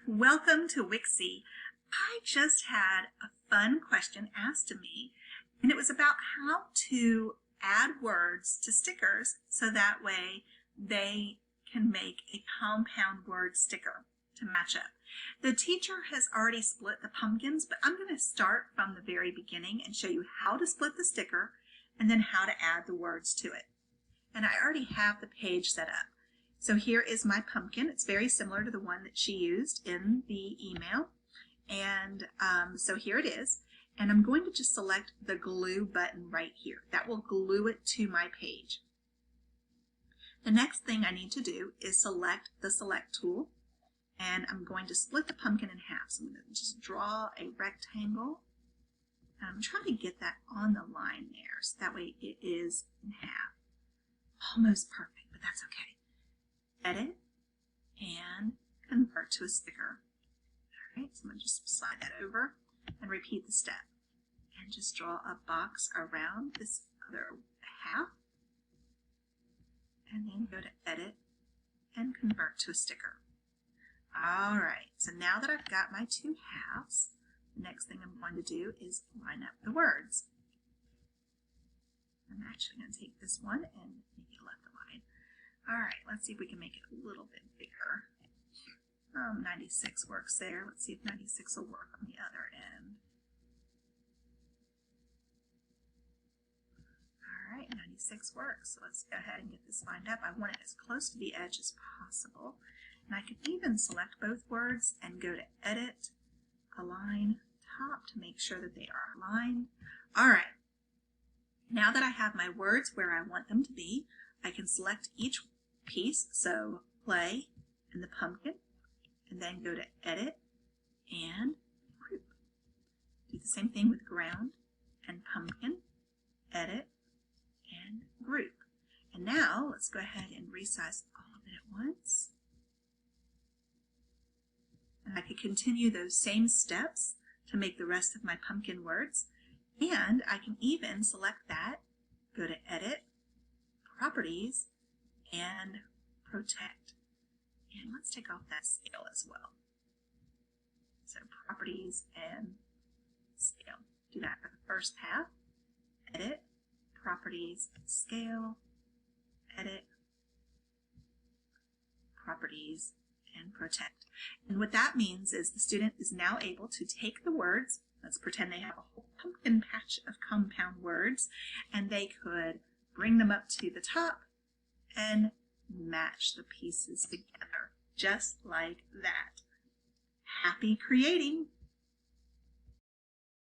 Welcome to Wixie. I just had a fun question asked to me, and it was about how to add words to stickers so that way they can make a compound word sticker to match up. The teacher has already split the pumpkins, but I'm going to start from the very beginning and show you how to split the sticker and then how to add the words to it. And I already have the page set up. So here is my pumpkin. It's very similar to the one that she used in the email. And so here it is. And I'm going to just select the glue button right here. That will glue it to my page. The next thing I need to do is select the select tool. And I'm going to split the pumpkin in half. So I'm going to just draw a rectangle. And I'm trying to get that on the line there. So that way it is in half. Almost perfect, but that's okay. Edit and convert to a sticker. All right, so I'm going to just slide that over and repeat the step. And just draw a box around this other half. And then go to edit and convert to a sticker. All right, so now that I've got my two halves, the next thing I'm going to do is line up the words. I'm actually going to take this one and make it left align. All right, let's see if we can make it a little bit bigger. 96 works there. Let's see if 96 will work on the other end. All right, 96 works. So let's go ahead and get this lined up. I want it as close to the edge as possible. And I can even select both words and go to Edit, Align Top to make sure that they are aligned. All right, now that I have my words where I want them to be, I can select each piece, so play and the pumpkin, and then go to edit and group. Do the same thing with ground and pumpkin, edit and group. And now let's go ahead and resize all of it at once. And I could continue those same steps to make the rest of my pumpkin words. And I can even select that, go to edit, properties, and protect. And let's take off that scale as well. So properties and scale. Do that for the first half. Edit, properties, scale, edit, properties, and protect. And what that means is the student is now able to take the words, let's pretend they have a whole pumpkin patch of compound words, and they could bring them up to the top and match the pieces together just like that. Happy creating!